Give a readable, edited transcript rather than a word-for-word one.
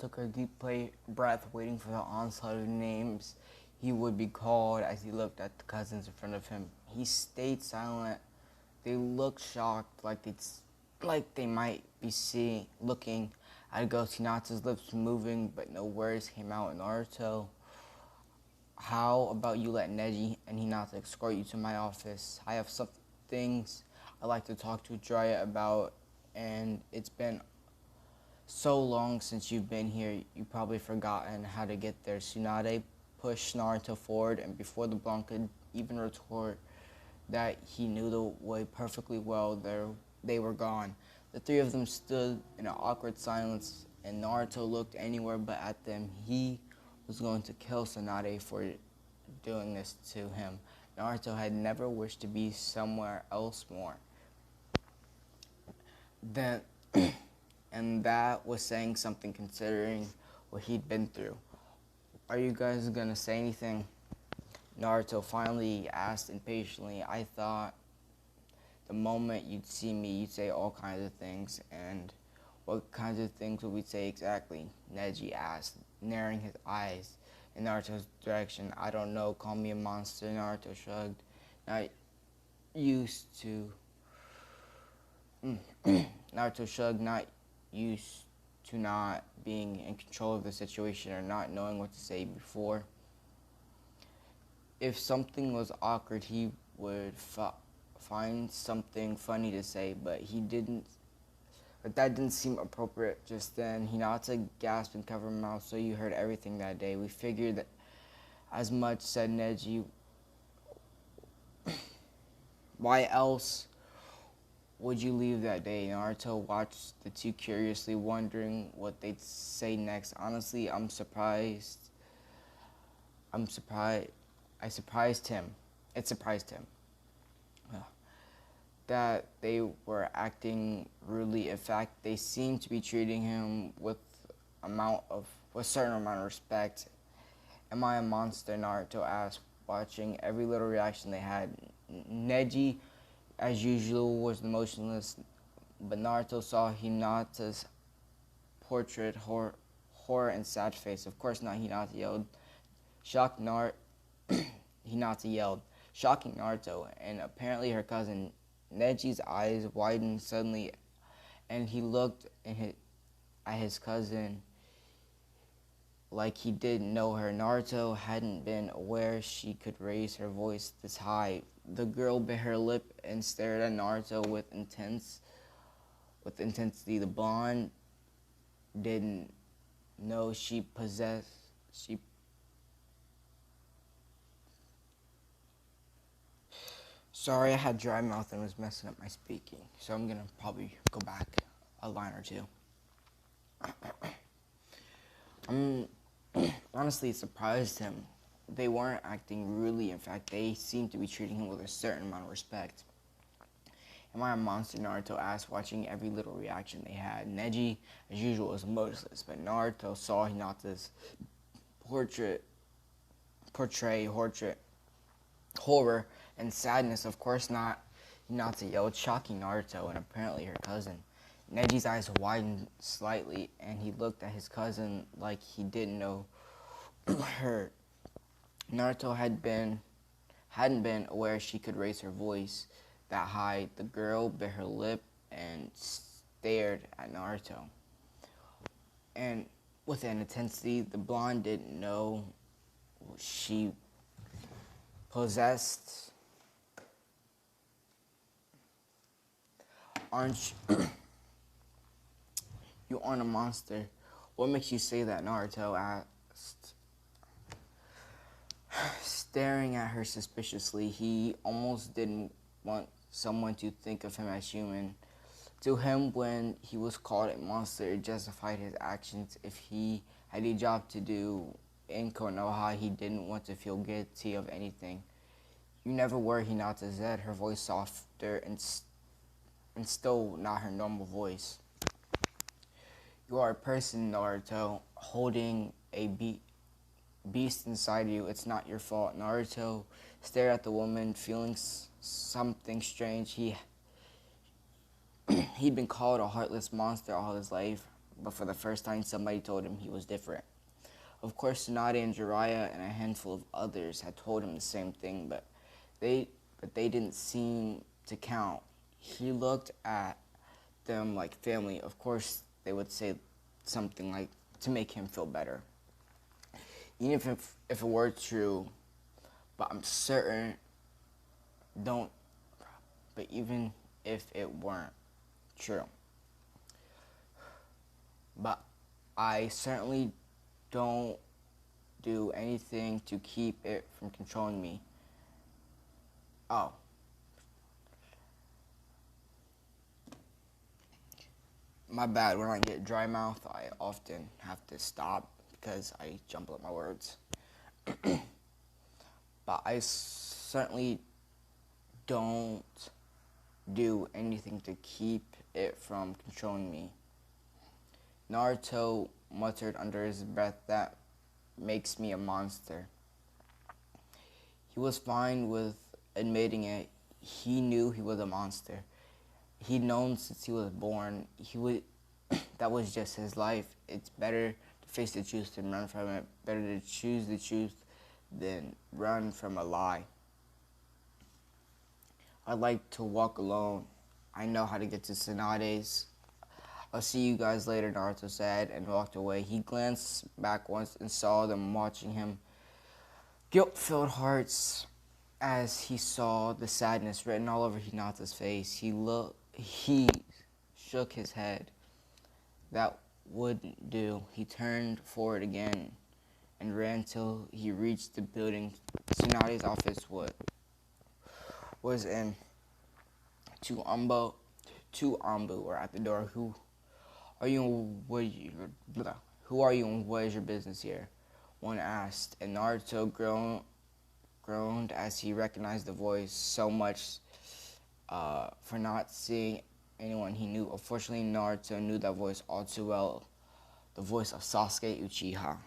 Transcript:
took a deep breath, waiting for the onslaught of names he would be called as he looked at the cousins in front of him. He stayed silent. They looked shocked, like they might be looking at a ghost. Hinata's lips moving, but no words came out. Naruto, how about you let Neji and Hinata escort you to my office? I have some things I'd like to talk to Jiraiya about, and it's been so long since you've been here, you've probably forgotten how to get there. Tsunade pushed Naruto forward, and before the blonde could even retort that he knew the way perfectly well, they were gone. The three of them stood in an awkward silence, and Naruto looked anywhere but at them. He was going to kill Tsunade for doing this to him. Naruto had never wished to be somewhere else more. Then, and that was saying something considering what he'd been through. Are you guys gonna say anything? Naruto finally asked impatiently. I thought the moment you'd see me, you'd say all kinds of things. And what kinds of things would we say exactly? Neji asked, narrowing his eyes in Naruto's direction. I don't know, call me a monster. Naruto shrugged. Not used to... Naruto shrugged, not used to not being in control of the situation or not knowing what to say before. If something was awkward, he would find something funny to say, but that didn't seem appropriate just then. Hinata gasped and covered her mouth. So you heard everything that day. We figured that as much, said Neji. Why else would you leave that day? Naruto watched the two curiously, wondering what they'd say next. Honestly, I surprised him. It surprised him that they were acting rudely. In fact, they seemed to be treating him with a certain amount of respect. Am I a monster? Naruto asked, watching every little reaction they had. Neji, as usual, was motionless, but Naruto saw Hinata's portrait, horror and sad face. Of course not, Hinata yelled. Hinata yelled, shocking Naruto, and apparently her cousin. Neji's eyes widened suddenly, and he looked at his cousin like he didn't know her. Naruto hadn't been aware she could raise her voice this high. The girl bit her lip and stared at Naruto with intensity. The blonde didn't know Sorry, I had dry mouth and was messing up my speaking, so I'm gonna probably go back a line or two. Honestly, it surprised him. They weren't acting rudely. In fact, they seemed to be treating him with a certain amount of respect. Am I a monster? Naruto asked, watching every little reaction they had. Neji, as usual, was motionless, but Naruto saw Hinata's horror and sadness. Of course not, Hinata yelled, shocking Naruto and apparently her cousin. Neji's eyes widened slightly, and he looked at his cousin like he didn't know her. Naruto hadn't been aware she could raise her voice that high. The girl bit her lip and stared at Naruto, and with an intensity the blonde didn't know she possessed. You aren't a monster. What makes you say that? Naruto asked, staring at her suspiciously. He almost didn't want someone to think of him as human. To him, when he was called a monster, it justified his actions. If he had a job to do in Konoha, he didn't want to feel guilty of anything. You never were, Hinata said, her voice softer and still not her normal voice. You are a person, Naruto, holding a beast inside you. It's not your fault. Naruto stared at the woman, feeling something strange. He'd been called a heartless monster all his life, but for the first time somebody told him he was different. Of course, Tsunade and Jiraiya and a handful of others had told him the same thing, but they didn't seem to count. He looked at them like family. Of course, they would say something like to make him feel better. Even if it were true, but I'm certain don't but even if it weren't true. But I certainly don't do anything to keep it from controlling me. Oh. My bad, when I get dry mouth, I often have to stop because I jumble up my words. But I certainly don't do anything to keep it from controlling me. Naruto muttered under his breath, "That makes me a monster." He was fine with admitting it. He knew he was a monster. He'd known since he was born. That was just his life. It's better to face the truth than run from it. Better to choose the truth than run from a lie. I like to walk alone. I know how to get to Tsunade's. "I'll see you guys later," Naruto said, and walked away. He glanced back once and saw them watching him. Guilt-filled hearts as he saw the sadness written all over Hinata's face. He shook his head. That wouldn't do. He turned forward again and ran till he reached the building Tsunade's office was in. Two Anbu were at the door. Who are you and what is your business here?" one asked, and Naruto groaned as he recognized the voice, so much for not seeing anyone he knew. Unfortunately, Naruto knew that voice all too well, the voice of Sasuke Uchiha.